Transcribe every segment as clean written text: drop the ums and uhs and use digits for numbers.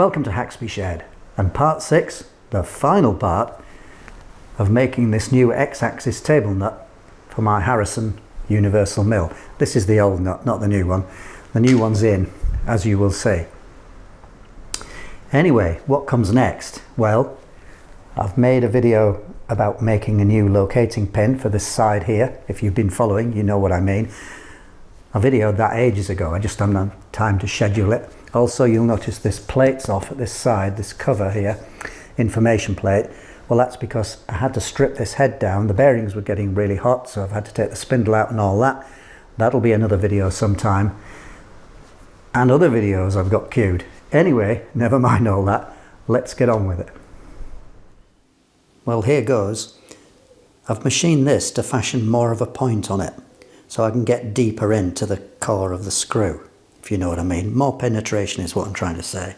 Welcome to Haxby Shed and part 6, the final part of making this new X-axis table nut for my Harrison universal mill. This is the old nut, not the new one. The new one's in, as you will see. Anyway, what comes next? Well, I've made a video about making a new locating pin for this side here. If you've been following, you know what I mean. I videoed that ages ago, I just haven't had time to schedule it. Also, you'll notice this plate's off at this side, this cover here, information plate. Well, that's because I had to strip this head down. The bearings were getting really hot, so I've had to take the spindle out and all that. That'll be another video sometime. And other videos I've got queued. Anyway, never mind all that. Let's get on with it. Well, here goes. I've machined this to fashion more of a point on it, so I can get deeper into the core of the screw, if you know what I mean. More penetration is what I'm trying to say.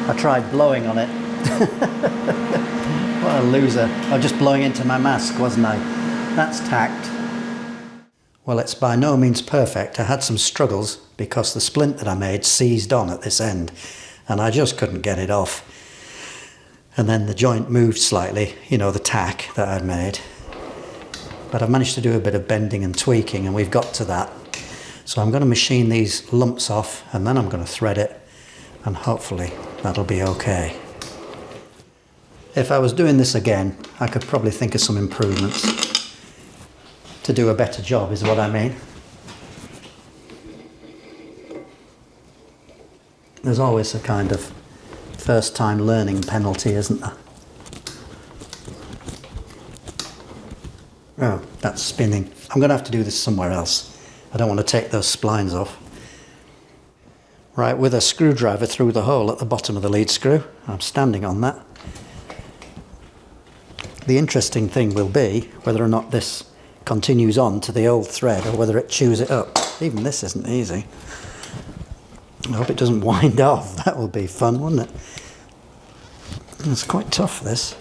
I tried blowing on it. What a loser. I was just blowing into my mask, wasn't I? That's tact. Well, it's by no means perfect. I had some struggles because the splint that I made seized on at this end and I just couldn't get it off. And then the joint moved slightly, you know, the tack that I'd made. But I've managed to do a bit of bending and tweaking and we've got to that. So I'm going to machine these lumps off and then I'm going to thread it and hopefully that'll be okay. If I was doing this again, I could probably think of some improvements to do a better job, is what I mean. There's always a kind of first time learning penalty, isn't there? Oh, that's spinning. I'm going to have to do this somewhere else. I don't want to take those splines off. Right, with a screwdriver through the hole at the bottom of the lead screw. I'm standing on that. The interesting thing will be whether or not this continues on to the old thread or whether it chews it up. Even this isn't easy. I hope it doesn't wind off. That will be fun, wouldn't it? It's quite tough, this.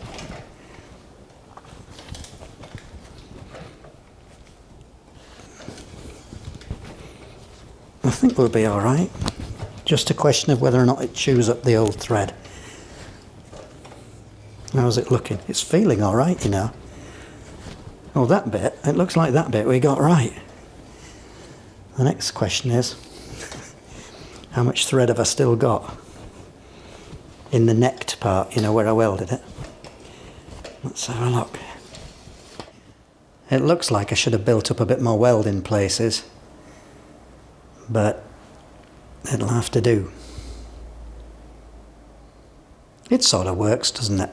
I think we'll be all right. Just a question of whether or not it chews up the old thread. How's it looking? It's feeling all right, you know. Oh, that bit, it looks like that bit we got right. The next question is, how much thread have I still got? In the necked part, you know, where I welded it. Let's have a look. It looks like I should have built up a bit more weld in places, but it'll have to do. It sort of works, doesn't it?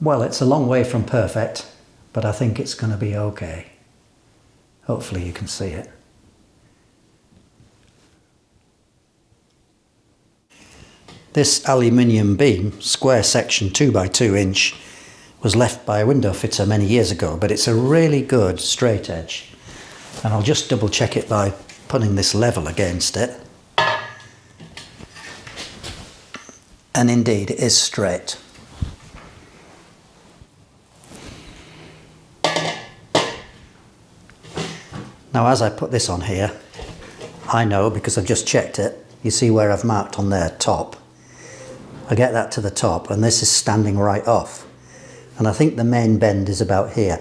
Well, it's a long way from perfect, but I think it's going to be okay. Hopefully you can see it. This aluminium beam, square section 2x2 inch, was left by a window fitter many years ago, but it's a really good straight edge. And I'll just double check it by putting this level against it. And indeed, it is straight. Now, as I put this on here, I know, because I've just checked it, you see where I've marked on there, top. I get that to the top, and this is standing right off. And I think the main bend is about here.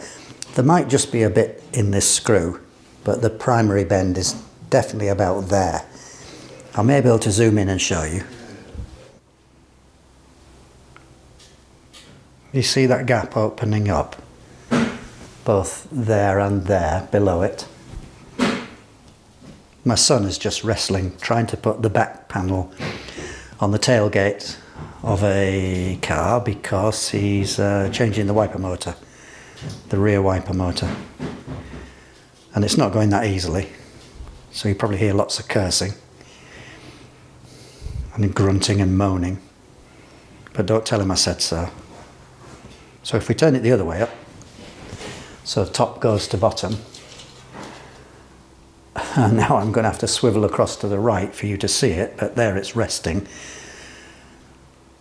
There might just be a bit in this screw, but the primary bend is definitely about there. I may be able to zoom in and show you. You see that gap opening up? Both there and there, below it. My son is just wrestling, trying to put the back panel on the tailgate of a car because he's changing the wiper motor, the rear wiper motor. And it's not going that easily, so you probably hear lots of cursing and grunting and moaning, but don't tell him I said so. So if we turn it the other way up, So top goes to bottom. And now I'm going to have to swivel across to the right for you to see it, but there it's resting.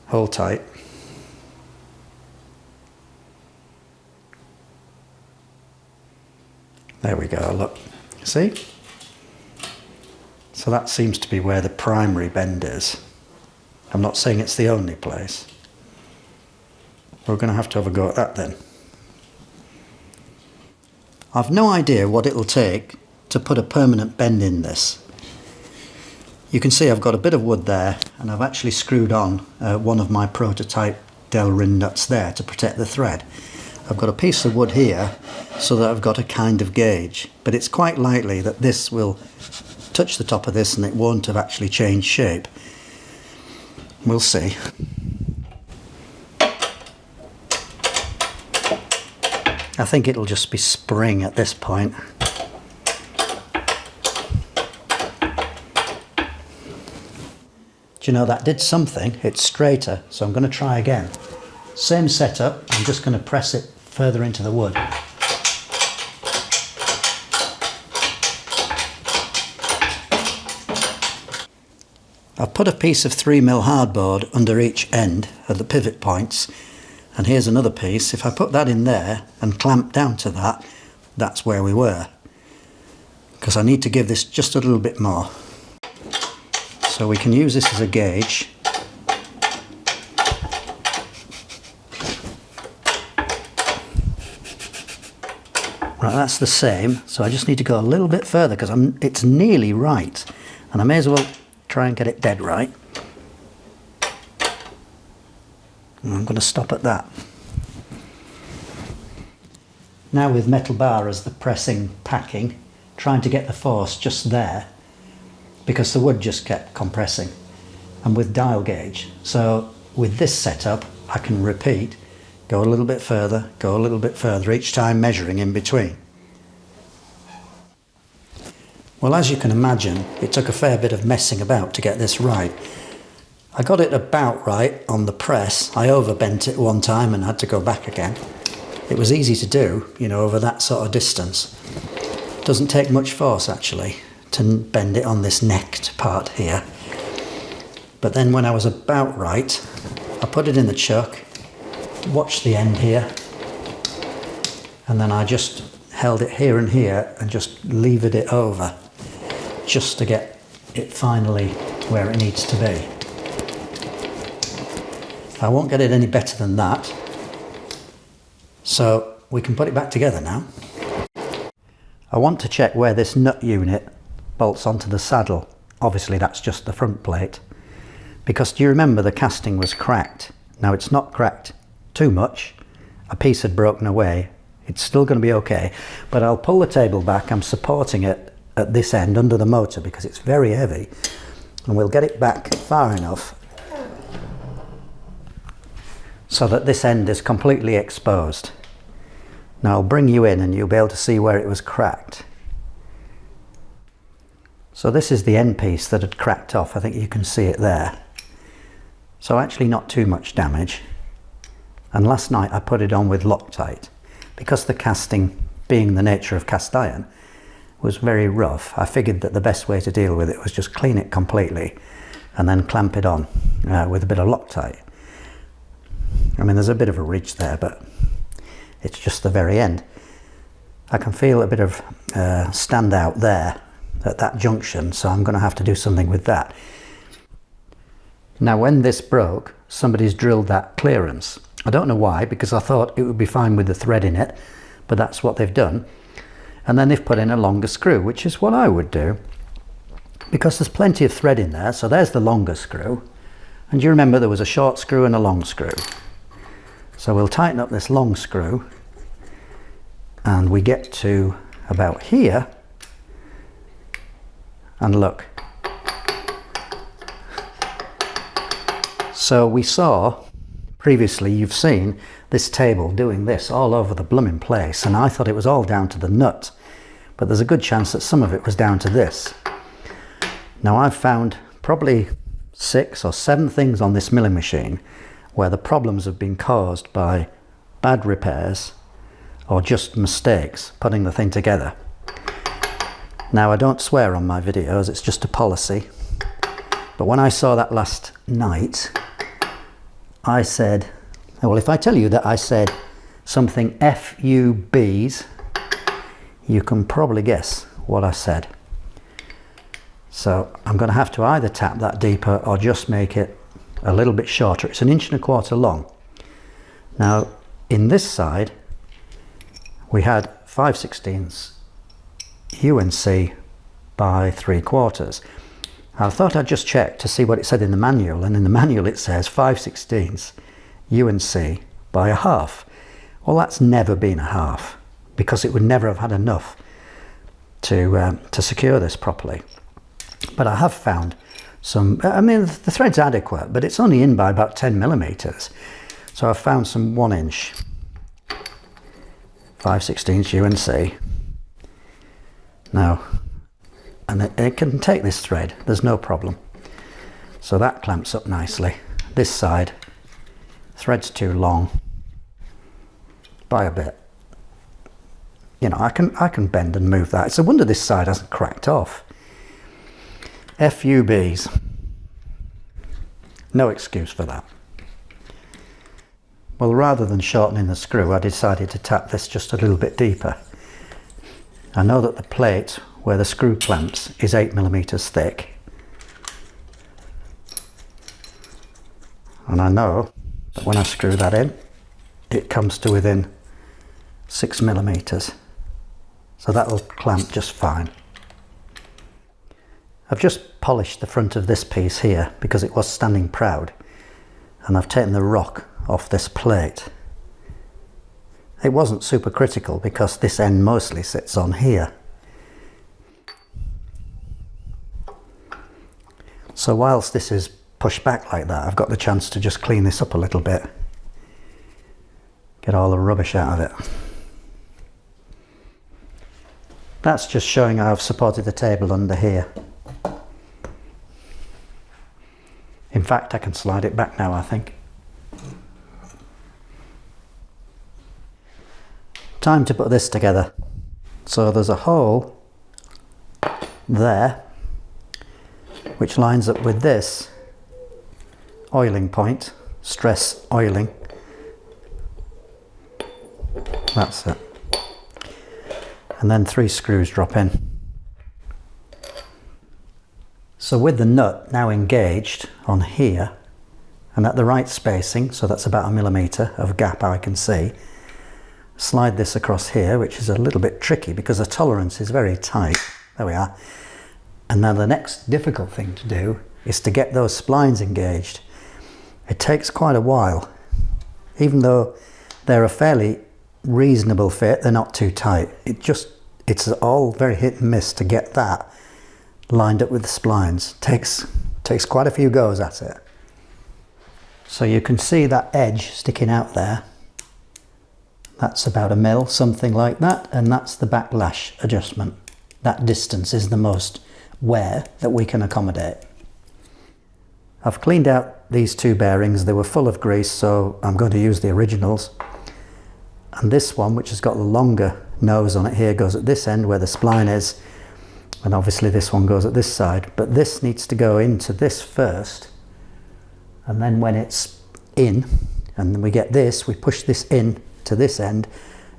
Hold tight. There we go, look. See? So that seems to be where the primary bend is. I'm not saying it's the only place. We're going to have a go at that then. I've no idea what it'll take to put a permanent bend in this. You can see I've got a bit of wood there, and I've actually screwed on one of my prototype Delrin nuts there to protect the thread. I've got a piece of wood here so that I've got a kind of gauge, but it's quite likely that this will touch the top of this and it won't have actually changed shape. We'll see. I think it'll just be spring at this point. Do you know, that did something? It's straighter, so I'm going to try again. Same setup, I'm just going to press it further into the wood. I've put a piece of 3mm hardboard under each end at the pivot points, and here's another piece. If I put that in there and clamp down to that, that's where we were. Because I need to give this just a little bit more. So we can use this as a gauge. Right, that's the same, so I just need to go a little bit further because it's nearly right, and I may as well try and get it dead right. And I'm going to stop at that. Now with metal bar as the pressing packing, trying to get the force just there because the wood just kept compressing, and with dial gauge. So with this setup I can repeat, go a little bit further, go a little bit further, each time measuring in between. Well, as you can imagine, it took a fair bit of messing about to get this right. I got it about right on the press. I overbent it one time and had to go back again. It was easy to do, you know, over that sort of distance. It doesn't take much force actually to bend it on this necked part here. But then when I was about right, I put it in the chuck, watched the end here, and then I just held it here and here and just levered it over just to get it finally where it needs to be. I won't get it any better than that, so we can put it back together now. I want to check where this nut unit bolts onto the saddle. Obviously that's just the front plate, because do you remember the casting was cracked? Now it's not cracked too much, a piece had broken away, it's still going to be okay, but I'll pull the table back. I'm supporting it at this end under the motor because it's very heavy, and we'll get it back far enough so that this end is completely exposed. Now I'll bring you in and you'll be able to see where it was cracked. So this is the end piece that had cracked off. I think you can see it there. So actually not too much damage. And last night I put it on with Loctite because the casting, being the nature of cast iron, was very rough. I figured that the best way to deal with it was just clean it completely and then clamp it on with a bit of Loctite. I mean, there's a bit of a ridge there, but it's just the very end. I can feel a bit of stand out there at that junction, so I'm going to have to do something with that. Now when this broke, somebody's drilled that clearance. I don't know why, because I thought it would be fine with the thread in it, but that's what they've done. And then they've put in a longer screw, which is what I would do, because there's plenty of thread in there. So there's the longer screw, and you remember there was a short screw and a long screw. So we'll tighten up this long screw and we get to about here, and look. So we saw previously, you've seen this table doing this all over the blooming place, and I thought it was all down to the nut, but there's a good chance that some of it was down to this. Now I've found probably 6 or 7 things on this milling machine where the problems have been caused by bad repairs, or just mistakes putting the thing together. Now, I don't swear on my videos, it's just a policy. But when I saw that last night, I said, well, if I tell you that I said something FUBs, you can probably guess what I said. So I'm going to have to either tap that deeper or just make it a little bit shorter. It's 1.25 inches long. Now, in this side, we had 5/16 UNC by 3/4. I thought I'd just check to see what it said in the manual, and in the manual it says 5/16 UNC by 1/2. Well, that's never been 1/2, because it would never have had enough to secure this properly. But I have found some, I mean, the thread's adequate, but it's only in by about 10mm. So I've found some 1 inch 5/16 UNC. Now, and it can take this thread, there's no problem. So that clamps up nicely. This side, thread's too long by a bit. You know, I can bend and move that. It's a wonder this side hasn't cracked off. FUBs. No excuse for that. Well, rather than shortening the screw, I decided to tap this just a little bit deeper. I know that the plate where the screw clamps is 8mm thick. And I know that when I screw that in, it comes to within 6mm. So that'll clamp just fine. I've just polished the front of this piece here because it was standing proud, and I've taken the rock off this plate. It wasn't super critical because this end mostly sits on here. So whilst this is pushed back like that, I've got the chance to just clean this up a little bit, get all the rubbish out of it. That's just showing how I've supported the table under here. In fact, I can slide it back now, I think. Time to put this together. So there's a hole there which lines up with this oiling point, stress oiling. That's it. And then 3 screws drop in. So with the nut now engaged on here and at the right spacing, so that's about 1mm of gap I can see, slide this across here, which is a little bit tricky because the tolerance is very tight. There we are. And now the next difficult thing to do is to get those splines engaged. It takes quite a while. Even though they're a fairly reasonable fit, they're not too tight. It's all very hit and miss to get that lined up with the splines. Takes quite a few goes at it. So you can see that edge sticking out there. That's about 1 mil, something like that, and that's the backlash adjustment. That distance is the most wear that we can accommodate. I've cleaned out these 2 bearings. They were full of grease, so I'm going to use the originals. And this one, which has got the longer nose on it here, goes at this end where the spline is, and obviously this one goes at this side, but this needs to go into this first, and then when it's in and then we get this, we push this in to this end,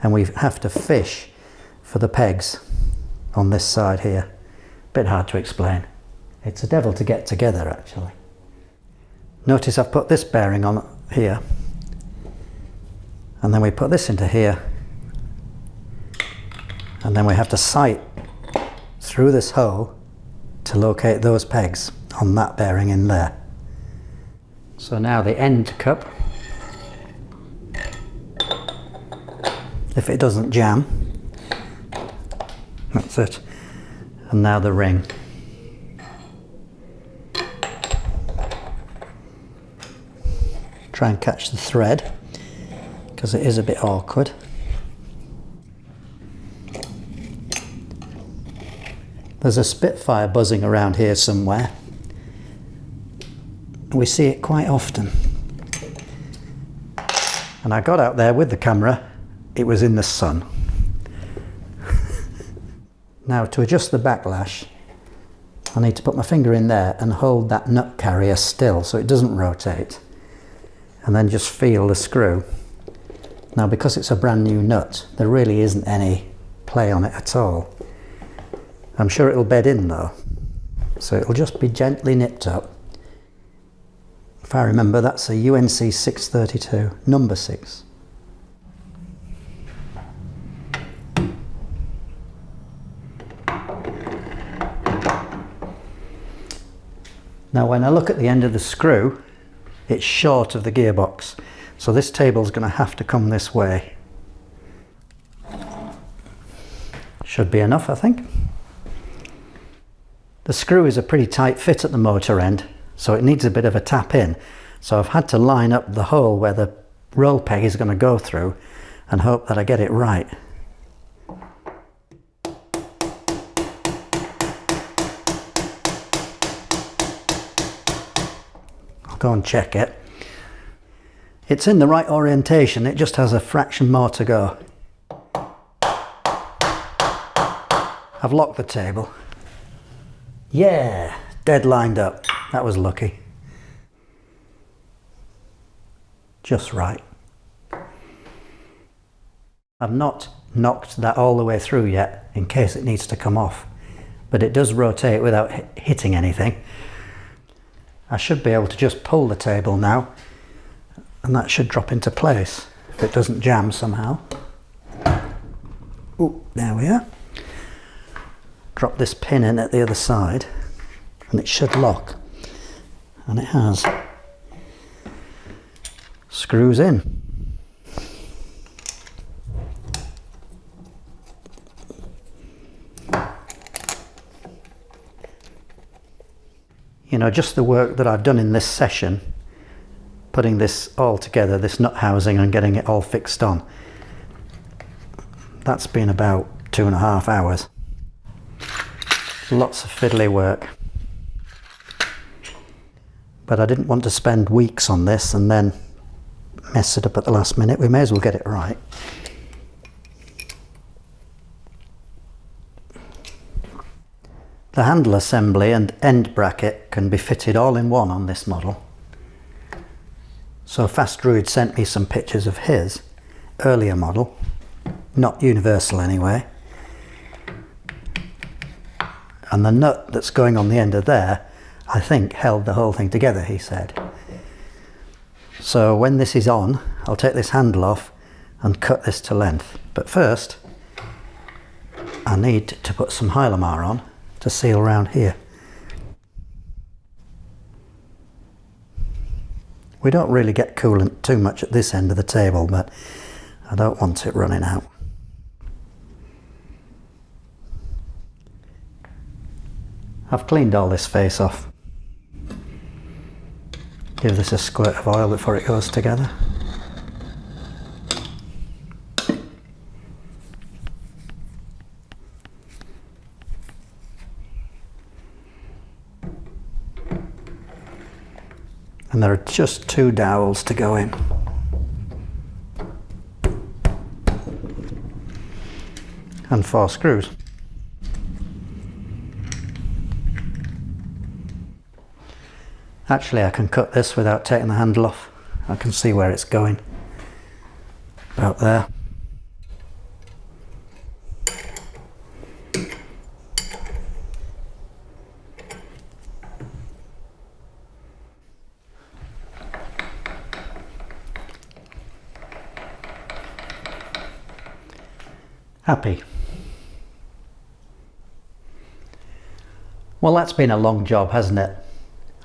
and we have to fish for the pegs on this side here. Bit hard to explain. It's a devil to get together, actually. Notice I've put this bearing on here, and then we put this into here, and then we have to sight through this hole to locate those pegs on that bearing in there. So now the end cup, if it doesn't jam, that's it. And now the ring. Try and catch the thread because it is a bit awkward. There's a Spitfire buzzing around here somewhere. We see it quite often. And I got out there with the camera it was in the sun. Now to adjust the backlash, I need to put my finger in there and hold that nut carrier still so it doesn't rotate, and then just feel the screw. Now because it's a brand new nut, there really isn't any play on it at all. I'm sure it'll bed in though, so it'll just be gently nipped up. If I remember, that's a UNC 632, number 6. Now when I look at the end of the screw, it's short of the gearbox, so this table's going to have to come this way. Should be enough, I think. The screw is a pretty tight fit at the motor end, so it needs a bit of a tap in. So I've had to line up the hole where the roll peg is going to go through and hope that I get it right. Go and check it. It's in the right orientation, it just has a fraction more to go. I've locked the table. Yeah, dead lined up. That was lucky. Just right. I've not knocked that all the way through yet in case it needs to come off, but it does rotate without hitting anything. I should be able to just pull the table now and that should drop into place if it doesn't jam somehow. Ooh, there we are. Drop this pin in at the other side and it should lock, and it has. Screws in. You know, just the work that I've done in this session, putting this all together, this nut housing and getting it all fixed on, that's been about 2.5 hours. Lots of fiddly work. But I didn't want to spend weeks on this and then mess it up at the last minute. We may as well get it right. The handle assembly and end bracket can be fitted all in one on this model. So Fast Druid sent me some pictures of his earlier model, not universal anyway. And the nut that's going on the end of there, I think, held the whole thing together, he said. So when this is on, I'll take this handle off and cut this to length. But first, I need to put some Hylamar on to seal around here. We don't really get coolant too much at this end of the table, but I don't want it running out. I've cleaned all this face off. Give this a squirt of oil before it goes together. And there are just 2 dowels to go in. And 4 screws. Actually, I can cut this without taking the handle off. I can see where it's going. About there. Happy? Well, that's been a long job, hasn't it?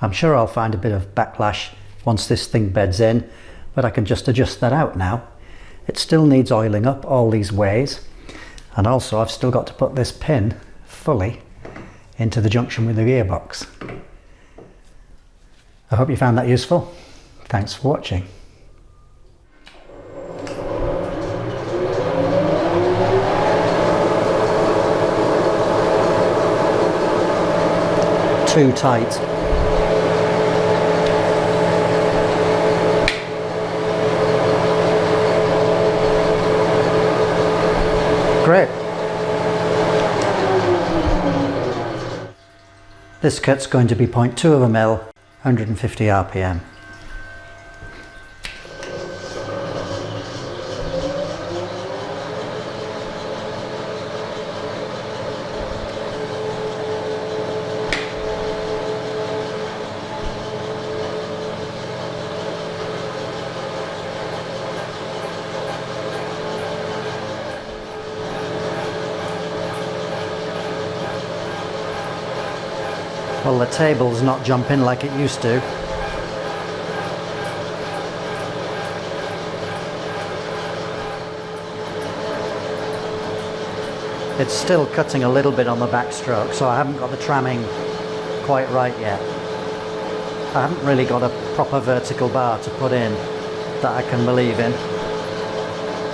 I'm sure I'll find a bit of backlash once this thing beds in, but I can just adjust that out now. It still needs oiling up all these ways, and also I've still got to put this pin fully into the junction with the gearbox. I hope you found that useful. Thanks for watching. Too tight. This kit's going to be 0.2 of a mil, 150 RPM. Well, the table's not jumping like it used to. It's still cutting a little bit on the backstroke, so I haven't got the tramming quite right yet. I haven't really got a proper vertical bar to put in that I can believe in.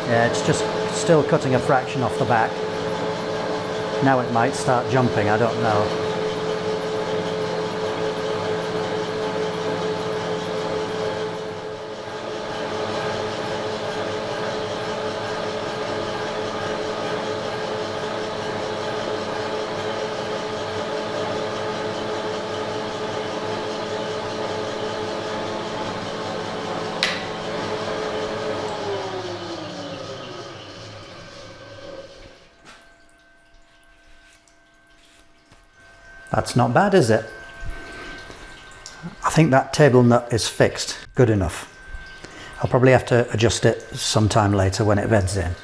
Yeah, it's just still cutting a fraction off the back. Now it might start jumping, I don't know. That's not bad, is it? I think that table nut is fixed good enough. I'll probably have to adjust it sometime later when it beds in.